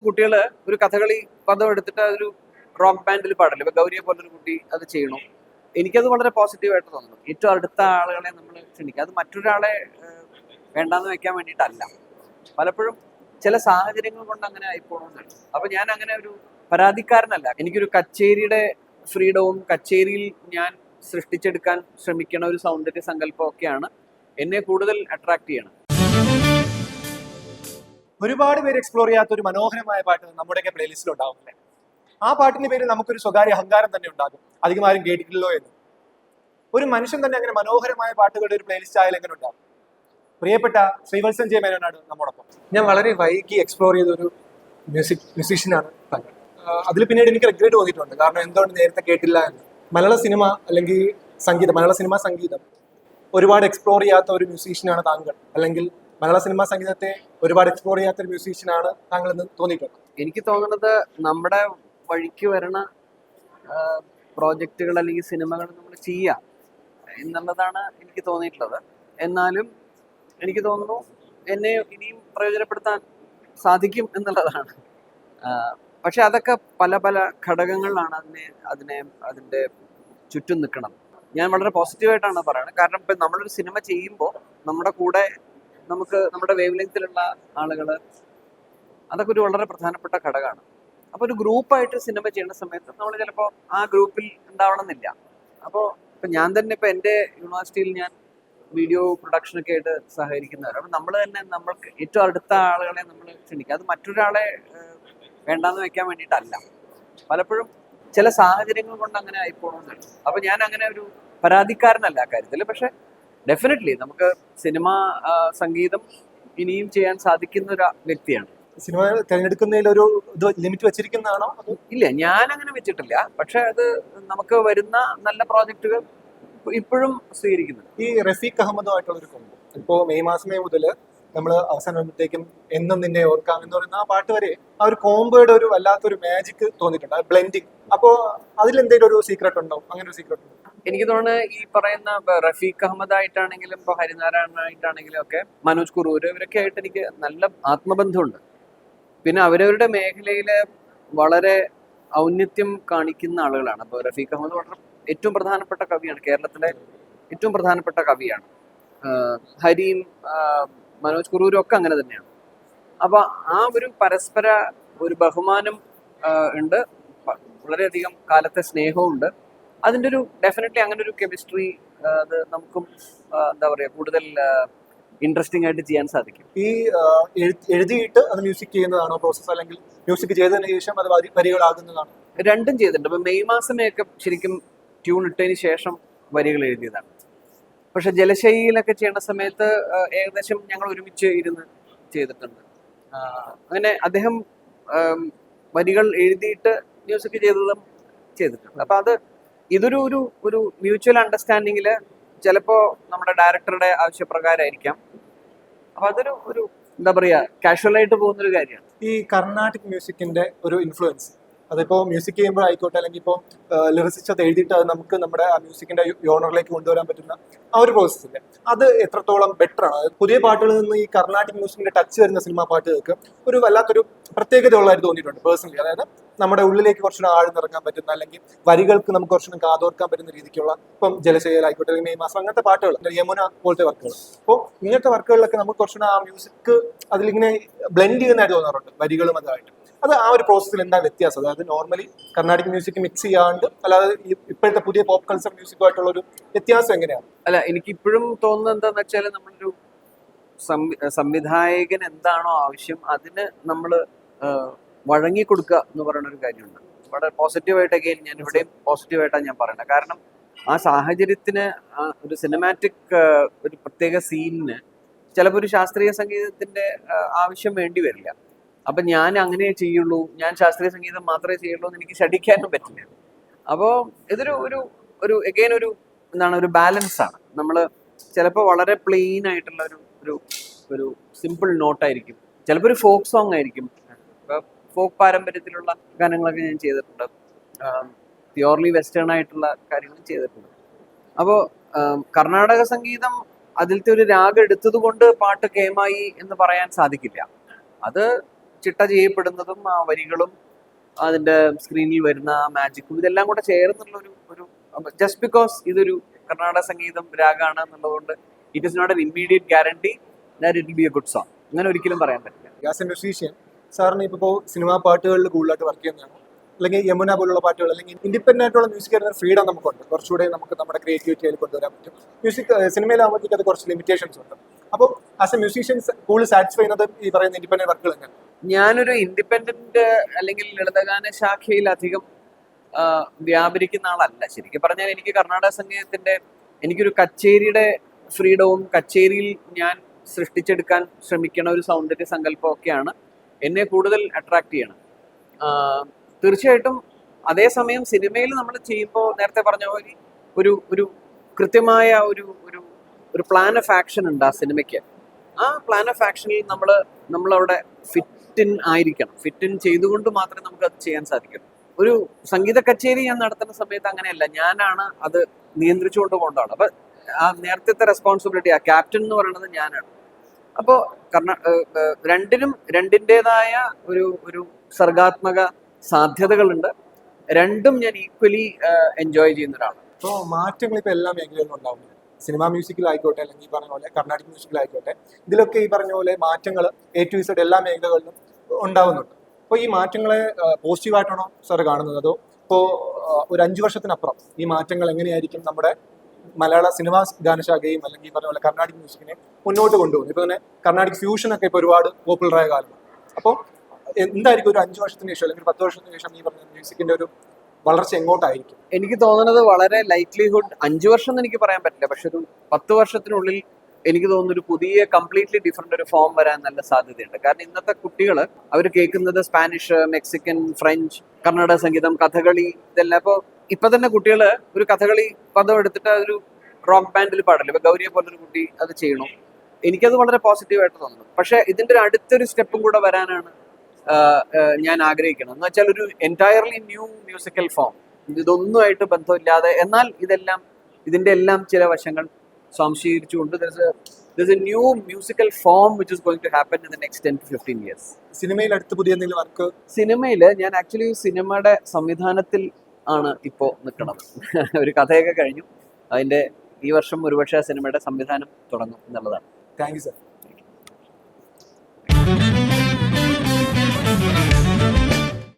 കുട്ടികൾ ഒരു കഥകളി പദം എടുത്തിട്ട് അതൊരു റോക്ക് ബാൻഡിൽ പാടില്ല. ഇപ്പൊ ഗൗരിയെ പോലൊരു കുട്ടി അത് ചെയ്യണം. എനിക്കത് വളരെ പോസിറ്റീവായിട്ട് തോന്നുന്നു. ഏറ്റവും അടുത്ത ആളുകളെ നമ്മൾ ക്ഷണിക്കുക. അത് മറ്റൊരാളെ വേണ്ടാന്ന് വെക്കാൻ വേണ്ടിയിട്ടല്ല. പലപ്പോഴും ചില സാഹചര്യങ്ങൾ കൊണ്ട് അങ്ങനെ ആയിപ്പോണമെന്നുണ്ട്. അപ്പൊ ഞാൻ അങ്ങനെ ഒരു പരാതിക്കാരനല്ല. എനിക്കൊരു കച്ചേരിയുടെ ഫ്രീഡവും കച്ചേരിയിൽ ഞാൻ സൃഷ്ടിച്ചെടുക്കാൻ ശ്രമിക്കണ ഒരു സൗന്ദര്യ സങ്കല്പമൊക്കെയാണ് എന്നെ കൂടുതൽ അട്രാക്ട് ചെയ്യണം. ഒരുപാട് പേര് എക്സ്പ്ലോർ ചെയ്യാത്ത ഒരു മനോഹരമായ പാട്ട് നമ്മുടെയൊക്കെ പ്ലേലിസ്റ്റിൽ ഉണ്ടാവുന്നില്ലേ? ആ പാട്ടിന്റെ പേര് നമുക്കൊരു സ്വകാര്യ അഹങ്കാരം തന്നെ ഉണ്ടാകും, അധികം ആരും കേട്ടിട്ടില്ലല്ലോ എന്ന്. ഒരു മനുഷ്യൻ തന്നെ അങ്ങനെ മനോഹരമായ പാട്ടുകളുടെ ഒരു പ്ലേലിസ്റ്റ് ആയാലും എങ്ങനെ ഉണ്ടാകും? പ്രിയപ്പെട്ട ശ്രീവത്സൻ ജെ മേനോനാണ് നമ്മോടൊപ്പം. ഞാൻ വളരെ വൈകി എക്സ്പ്ലോർ ചെയ്ത ഒരു മ്യൂസീഷ്യനാണ് താങ്കൾ. അതിൽ പിന്നീട് എനിക്ക് റിഗ്രറ്റ് തോന്നിയിട്ടുണ്ട്, കാരണം എന്തുകൊണ്ട് നേരത്തെ കേട്ടില്ല എന്ന്. മലയാള സിനിമ അല്ലെങ്കിൽ മലയാള സിനിമ സംഗീതം ഒരുപാട് എക്സ്പ്ലോർ ചെയ്യാത്ത ഒരു മ്യൂസീഷ്യനാണ് താങ്കൾ, അല്ലെങ്കിൽ മലയാള സിനിമാ സംഗീതത്തെ ഒരുപാട് എക്സ്പ്ലോർ ചെയ്യാത്ത ഒരു മ്യൂസീഷ്യനാണ് താങ്കൾ എന്ന് തോന്നിയിട്ടുണ്ട്. എനിക്ക് തോന്നുന്നത് നമ്മുടെ വഴിക്ക് വരണ പ്രോജക്റ്റുകൾ അല്ലെങ്കിൽ സിനിമകൾ നമ്മൾ ചെയ്യാം എന്നുള്ളതാണ് എനിക്ക് തോന്നിയിട്ടുള്ളത്. എന്നാലും എനിക്ക് തോന്നുന്നു എന്നെ ഇനിയും പ്രയോജനപ്പെടുത്താൻ സാധിക്കും എന്നുള്ളതാണ്. പക്ഷെ അതൊക്കെ പല പല ഘടകങ്ങളിലാണ് അതിൻ്റെ ചുറ്റും നിൽക്കണം. ഞാൻ വളരെ പോസിറ്റീവായിട്ടാണ് പറയുന്നത്. കാരണം ഇപ്പം നമ്മളൊരു സിനിമ ചെയ്യുമ്പോൾ നമ്മുടെ കൂടെ നമുക്ക് നമ്മുടെ വേവ് ലെങ്തിലുള്ള ആളുകൾ, അതൊക്കെ ഒരു വളരെ പ്രധാനപ്പെട്ട ഘടകമാണ്. അപ്പോൾ ഒരു ഗ്രൂപ്പായിട്ട് സിനിമ ചെയ്യുന്ന സമയത്ത് നമ്മൾ ചിലപ്പോൾ ആ ഗ്രൂപ്പിൽ ഉണ്ടാവണം എന്നില്ല. അപ്പോൾ ഇപ്പം ഞാൻ തന്നെ ഇപ്പം എൻ്റെ യൂണിവേഴ്സിറ്റിയിൽ ഞാൻ വീഡിയോ പ്രൊഡക്ഷനൊക്കെ ആയിട്ട് സഹകരിക്കുന്നവർ. അപ്പം നമ്മൾ തന്നെ നമ്മൾക്ക് ഏറ്റവും അടുത്ത ആളുകളെ നമ്മൾ ക്ഷണിക്കുക. അത് മറ്റൊരാളെ വേണ്ടാന്ന് വെക്കാൻ വേണ്ടിയിട്ടല്ല. പലപ്പോഴും ചില സാഹചര്യങ്ങൾ കൊണ്ട് അങ്ങനെ ആയിപ്പോണമെന്നുണ്ട്. അപ്പം ഞാൻ അങ്ങനെ ഒരു പരാതിക്കാരനല്ല ആ കാര്യത്തിൽ. പക്ഷെ ഡെഫിനറ്റ്ലി നമുക്ക് സിനിമ സംഗീതം ഇനിയും ചെയ്യാൻ സാധിക്കുന്ന ഒരു വ്യക്തിയാണ്. സിനിമ തിരഞ്ഞെടുക്കുന്നതിൽ ഒരു ലിമിറ്റ് വെച്ചിരിക്കുന്നതാണോ? ഇല്ല, ഞാൻ അങ്ങനെ വെച്ചിട്ടില്ല. പക്ഷെ അത് നമുക്ക് വരുന്ന നല്ല പ്രോജക്റ്റുകൾ ഇപ്പോഴും സ്വീകരിക്കുന്നു. ഈ റഫീഖ് അഹമ്മദുമായിട്ടുള്ള ഒരു കോംബോ ഇപ്പോൾ മെയ് മാസമേ മുതൽ നമ്മൾ അവസാനത്തേക്കും എന്നും നിന്നെ ഓർക്കാം എന്ന് പറയുന്ന ആ പാട്ട് വരെ ആ ഒരു കോംബോയുടെ ഒരു വല്ലാത്തൊരു മാജിക് തോന്നിയിട്ടുണ്ട്, ആ ബ്ലെൻഡിങ്. അപ്പോൾ അതിലെന്തെങ്കിലും ഒരു സീക്രട്ട് ഉണ്ടോ? അങ്ങനെ ഒരു സീക്രട്ട് ഉണ്ടോ? എനിക്ക് തോന്നുന്നത് ഈ പറയുന്ന റഫീഖ് അഹമ്മദ് ആയിട്ടാണെങ്കിലും ഇപ്പോൾ ഹരിനാരായണനായിട്ടാണെങ്കിലും ഒക്കെ മനോജ് കുറൂർ, ഇവരൊക്കെ ആയിട്ട് എനിക്ക് നല്ല ആത്മബന്ധമുണ്ട്. പിന്നെ അവരവരുടെ മേഖലയിൽ വളരെ ഔന്നത്യം കാണിക്കുന്ന ആളുകളാണ്. അപ്പോൾ റഫീഖ് അഹമ്മദ് വളരെ ഏറ്റവും പ്രധാനപ്പെട്ട കവിയാണ്, കേരളത്തിലെ ഏറ്റവും പ്രധാനപ്പെട്ട കവിയാണ്. ഹരിയും മനോജ് കുറൂരും ഒക്കെ അങ്ങനെ തന്നെയാണ്. അപ്പോൾ ആ ഒരു പരസ്പര ഒരു ബഹുമാനം ഉണ്ട്, വളരെയധികം കാലത്തെ സ്നേഹവും ഉണ്ട്. അതിൻ്റെ ഒരു ഡെഫിനറ്റ്ലി അങ്ങനെ ഒരു കെമിസ്ട്രി അത് നമുക്കും എന്താ പറയുക കൂടുതൽ ഇൻട്രസ്റ്റിംഗ് ആയിട്ട് ചെയ്യാൻ സാധിക്കും. ഈ എഴുതിയിട്ട് അത് മ്യൂസിക് ചെയ്യുന്നതാണോ പ്രോസസ്സ്, അല്ലെങ്കിൽ മ്യൂസിക് ചെയ്തതിന് ശേഷം അത് വരികളാകുന്നതാണോ? രണ്ടും ചെയ്തിട്ടുണ്ട്. ഇപ്പം മെയ് മാസമേയൊക്കെ ശരിക്കും ട്യൂൺ ഇട്ടതിന് ശേഷം വരികൾ എഴുതിയതാണ്. പക്ഷെ ജലശൈലിയിലൊക്കെ ചെയ്യേണ്ട സമയത്ത് ഏകദേശം ഞങ്ങൾ ഒരുമിച്ച് ഇരുന്ന് ചെയ്തിട്ടുണ്ട്. അങ്ങനെ അദ്ദേഹം വരികൾ എഴുതിയിട്ട് മ്യൂസിക് ചെയ്തിട്ടുണ്ട്. അപ്പം അത് ഇതൊരു ഒരു ഒരു മ്യൂച്വൽ അണ്ടർസ്റ്റാൻഡിങ്ങിൽ ചിലപ്പോൾ നമ്മുടെ ഡയറക്ടറുടെ ആവശ്യപ്രകാരമായിരിക്കാം. അപ്പം അതൊരു ഒരു എന്താ പറയുക കാഷ്വലായിട്ട് പോകുന്നൊരു കാര്യമാണ്. ഈ കർണാട്ടിക് മ്യൂസിക്കിന്റെ ഒരു ഇൻഫ്ലുവൻസ് അതിപ്പോൾ മ്യൂസിക് ചെയ്യുമ്പോൾ ആയിക്കോട്ടെ, അല്ലെങ്കിൽ ഇപ്പോൾ ലിറിസിസ്റ്റ് അത് എഴുതിയിട്ട് അത് നമുക്ക് നമ്മുടെ ആ മ്യൂസിക്കിന്റെ യോണറിലേക്ക് കൊണ്ടുവരാൻ പറ്റുന്ന ആ ഒരു പ്രോസസ്സില്ല, അത് എത്രത്തോളം ബെറ്റർ ആണ്? പുതിയ പാട്ടുകളിൽ നിന്ന് ഈ കർണാട്ടിക് മ്യൂസിക്കിന്റെ ടച്ച് വരുന്ന സിനിമാ പാട്ടുകൾക്ക് ഒരു വല്ലാത്തൊരു പ്രത്യേകത ഉള്ളതായിട്ട് തോന്നിയിട്ടുണ്ട് പേഴ്സണലി. അതായത് നമ്മുടെ ഉള്ളിലേക്ക് കുറച്ചുകൂടെ ആഴ്ന്നിറങ്ങാൻ പറ്റുന്ന, അല്ലെങ്കിൽ വരികൾക്ക് നമുക്ക് കുറച്ചുകൂടെ കാതോർക്കാൻ പറ്റുന്ന രീതിക്കുള്ള, ഇപ്പം ജലശൈലായിക്കോട്ടെ, മെയ് മാസം, അങ്ങനത്തെ പാട്ടുകൾ, യമുന പോലത്തെ വർക്കുകൾ. അപ്പോൾ ഇങ്ങനത്തെ വർക്കുകളിലൊക്കെ നമുക്ക് കുറച്ചുകൂടെ ആ മ്യൂസിക് അതിലിങ്ങനെ ബ്ലെൻഡ് ചെയ്യുന്നതായിട്ട് തോന്നാറുണ്ട്, വരികളും അതായിട്ട്. അത് ആ ഒരു പ്രോസസ്സിൽ എന്താ വ്യത്യാസം? അതായത് നോർമലി കർണാടിക് മ്യൂസിക് മിക്സ് ചെയ്യാണ്ട് അല്ലാതെ ഇപ്പോഴത്തെ പുതിയ പോപ്പ് കൾച്ചർ മ്യൂസിക്കുമായിട്ടുള്ള ഒരു വ്യത്യാസം എങ്ങനെയാണ്? അല്ല, എനിക്ക് ഇപ്പോഴും തോന്നുന്നത് എന്താണെന്ന് വെച്ചാൽ നമ്മളൊരു സംവിധായകൻ എന്താണോ ആവശ്യം അതിന് നമ്മൾ വഴങ്ങി കൊടുക്കുക എന്ന് പറയുന്ന ഒരു കാര്യമുണ്ട്. വളരെ പോസിറ്റീവായിട്ട് അഗെയിൻ ഞാൻ ഇവിടെയും പോസിറ്റീവായിട്ടാണ് ഞാൻ പറയുന്നത്. കാരണം ആ സാഹചര്യത്തിന് ഒരു സിനിമാറ്റിക് ഒരു പ്രത്യേക സീനിന് ചിലപ്പോൾ ഒരു ശാസ്ത്രീയ സംഗീതത്തിന്റെ ആവശ്യം വേണ്ടി വരില്ല. അപ്പം ഞാൻ അങ്ങനെ ചെയ്യുള്ളൂ, ഞാൻ ശാസ്ത്രീയ സംഗീതം മാത്രമേ ചെയ്യുള്ളൂ എന്ന് എനിക്ക് ശഠിക്കാനും പറ്റില്ല. അപ്പോൾ ഇതൊരു ഒരു ഒരു എഗെയിൻ ഒരു എന്താണ് ഒരു ബാലൻസ് ആണ്. നമ്മൾ ചിലപ്പോൾ വളരെ പ്ലെയിൻ ആയിട്ടുള്ള ഒരു ഒരു സിമ്പിൾ നോട്ടായിരിക്കും, ചിലപ്പോൾ ഒരു ഫോക്ക് സോങ് ആയിരിക്കും. ഫോക്ക് പാരമ്പര്യത്തിലുള്ള ഗാനങ്ങളൊക്കെ ഞാൻ ചെയ്തിട്ടുണ്ട്, പ്യുവർലി വെസ്റ്റേൺ ആയിട്ടുള്ള കാര്യങ്ങളും ചെയ്തിട്ടുണ്ട്. അപ്പോൾ കർണാടക സംഗീതം അതിലത്തെ ഒരു രാഗം എടുത്തത് കൊണ്ട് പാട്ട് കേമായി എന്ന് പറയാൻ സാധിക്കില്ല. അത് ചിട്ട ചെയ്യപ്പെടുന്നതും ആ വരികളും അതിന്റെ സ്ക്രീനിൽ വരുന്ന ആ മാജിക്കും ഇതെല്ലാം കൂടെ ചേർന്നുള്ള ഒരു ജസ്റ്റ് ബിക്കോസ് ഇതൊരു കർണാടക സംഗീതം രാഗമാണ് എന്നുള്ളതുകൊണ്ട് it is not an immediate guarantee that it will be a good song. അങ്ങനെ ഒരിക്കലും പറയാൻ പറ്റില്ല. ആസ് എ മ്യൂസീഷ്യൻ സാറിന് ഇപ്പോൾ സിനിമാ പാട്ടുകളിൽ കൂടുതലായിട്ട് വർക്ക് ചെയ്യുന്നതാണ്, അല്ലെങ്കിൽ യമുന പോലുള്ള പാട്ടുകൾ, അല്ലെങ്കിൽ ഇൻഡിപെൻഡന്റ് ആയിട്ടുള്ള മ്യൂസിക് വരുന്ന ഫ്രീഡം നമുക്കുണ്ട്, കുറച്ചുകൂടെ നമുക്ക് നമ്മുടെ ക്രിയേറ്റിവിറ്റി അതിൽ കൊണ്ടുവരാൻ പറ്റും. മ്യൂസിക് സിനിമയിലാകുമ്പോഴത്തേക്ക് അത് കുറച്ച് ലിമിറ്റേഷൻസ് ഉണ്ട്. അപ്പോൾ ആസ് എ മ്യൂസീഷ്യൻസ് കൂടുതൽ സാറ്റിസ്ഫൈ ചെയ്യുന്നത് ഈ പറയുന്ന ഇൻഡിപെൻഡന്റ് വർക്കുകൾ തന്നെയാണ്. ഞാനൊരു ഇൻഡിപെൻഡന്റ് അല്ലെങ്കിൽ ലളിതഗാന ശാഖയിൽ അധികം വ്യാപരിക്കുന്ന ആളല്ല. ശരിക്കും പറഞ്ഞാൽ എനിക്ക് കർണാടക സംഗീതത്തിന്റെ എനിക്കൊരു കച്ചേരിയുടെ ഫ്രീഡവും കച്ചേരിയിൽ ഞാൻ സൃഷ്ടിച്ചെടുക്കാൻ ശ്രമിക്കണ ഒരു സൗന്ദര്യ സങ്കല്പമൊക്കെയാണ് എന്നെ കൂടുതൽ അട്രാക്ട് ചെയ്യണം. തീർച്ചയായിട്ടും അതേസമയം സിനിമയിൽ നമ്മൾ ചെയ്യുമ്പോൾ നേരത്തെ പറഞ്ഞ പോലെ ഒരു കൃത്യമായ ഒരു പ്ലാൻ ഓഫ് ആക്ഷൻ ഉണ്ട് ആ സിനിമയ്ക്ക്. ആ പ്ലാൻ ഓഫ് ആക്ഷനിൽ നമ്മളവിടെ ഫിറ്റ് ഇൻ ആയിരിക്കണം. ഫിറ്റ് ഇൻ ചെയ്തുകൊണ്ട് മാത്രമേ നമുക്ക് അത് ചെയ്യാൻ സാധിക്കൂ. ഒരു സംഗീത കച്ചേരി ഞാൻ നടത്തുന്ന സമയത്ത് അങ്ങനെയല്ല, ഞാനാണ് അത് നിയന്ത്രിച്ചുകൊണ്ട് പോകേണ്ടതാണ്. അപ്പൊ ആ നേരത്തെ റെസ്പോൺസിബിലിറ്റി, ആ ക്യാപ്റ്റൻ എന്ന് പറയുന്നത് ഞാനാണ്. അപ്പോൾ രണ്ടിൻ്റെതായ ഒരു സർഗാത്മക സാധ്യതകളുണ്ട്. രണ്ടും ഞാൻ ഈക്വലി എൻജോയ് ചെയ്യുന്ന ഒരാളാണ്. ഇപ്പോൾ മാറ്റങ്ങൾ ഇപ്പോൾ എല്ലാ മേഖലയിലും ഉണ്ടാവും. സിനിമാ മ്യൂസിക്കിലായിക്കോട്ടെ, അല്ലെങ്കിൽ ഈ പറഞ്ഞ പോലെ കർണാടിക് മ്യൂസിക്കിലായിക്കോട്ടെ, ഇതിലൊക്കെ ഈ പറഞ്ഞ പോലെ മാറ്റങ്ങൾ A to Z എല്ലാ മേഖലകളിലും ഉണ്ടാവുന്നുണ്ട്. അപ്പോൾ ഈ മാറ്റങ്ങളെ പോസിറ്റീവായിട്ടാണോ സാർ കാണുന്നത്, അതോ ഇപ്പോൾ ഒരു 5 വർഷത്തിനപ്പുറം ഈ മാറ്റങ്ങൾ എങ്ങനെയായിരിക്കും നമ്മുടെ മലയാള സിനിമാ ഗാനശാഖയും അല്ലെങ്കിൽ ഈ പറഞ്ഞ പോലെ കർണാടിക് മ്യൂസിക്കിനെ മുന്നോട്ട് കൊണ്ടുപോകുന്നത്? ഇപ്പോൾ തന്നെ കർണാടിക് ഫ്യൂഷൻ ഒക്കെ ഇപ്പോൾ ഒരുപാട് പോപ്പുലറായ കാലമാണ്. അപ്പോൾ എന്തായിരിക്കും ഒരു 5 വർഷത്തിന് ശേഷം അല്ലെങ്കിൽ 10 വർഷത്തിന് ശേഷം ഈ പറഞ്ഞ മ്യൂസിക്കിന്റെ ഒരു വളർച്ച എങ്ങോട്ടായിരിക്കും? എനിക്ക് തോന്നുന്നത് വളരെ ലൈക്ലിഹുഡ് 5 വർഷം എന്ന് എനിക്ക് പറയാൻ പറ്റില്ല, പക്ഷെ ഒരു 10 വർഷത്തിനുള്ളിൽ എനിക്ക് തോന്നുന്നു ഒരു പുതിയ കംപ്ലീറ്റ്ലി ഡിഫറെന്റ് ഒരു ഫോം വരാൻ നല്ല സാധ്യതയുണ്ട്. കാരണം ഇന്നത്തെ കുട്ടികൾ അവർ കേൾക്കുന്നത് സ്പാനിഷ്, മെക്സിക്കൻ, ഫ്രഞ്ച്, കർണാടക സംഗീതം, കഥകളി ഇതെല്ലാം. അപ്പോൾ ഇപ്പൊ തന്നെ കുട്ടികൾ ഒരു കഥകളി പദം എടുത്തിട്ട് ഒരു റോക്ക് ബാൻഡിൽ പാടില്ല. ഇപ്പൊ ഗൗരിയെ പോലൊരു കുട്ടി അത് ചെയ്യണു. എനിക്കത് വളരെ പോസിറ്റീവായിട്ട് തോന്നുന്നു. പക്ഷെ ഇതിന്റെ ഒരു അടുത്തൊരു സ്റ്റെപ്പും കൂടെ വരാനാണ് ഞാൻ ആഗ്രഹിക്കണം. എന്ന് വെച്ചാൽ ഒരു എൻറ്റയർലി ന്യൂ മ്യൂസിക്കൽ ഫോം, ഇതൊന്നുമായിട്ട് ബന്ധമില്ലാതെ, എന്നാൽ ഇതിന്റെ എല്ലാം ചില വശങ്ങൾ സ്വാംശീകരിച്ചുകൊണ്ട് there's a new musical form which is going to happen in the next 10 to 15 years. സിനിമയിൽ അടുത്ത് പുതിയ എന്തെങ്കിലും വർക്ക്? സിനിമയിൽ ഞാൻ ആക്ച്വലി സിനിമയുടെ സംവിധാനത്തിൽ ആണ് ഇപ്പോൾ നിൽക്കുന്നത്. ഒരു കഥയൊക്കെ കഴിഞ്ഞു. അതിന്റെ ഈ വർഷം ഒരുപക്ഷെ സിനിമയുടെ സംവിധാനം തുടങ്ങും എന്നുള്ളതാണ്. Thank you sir.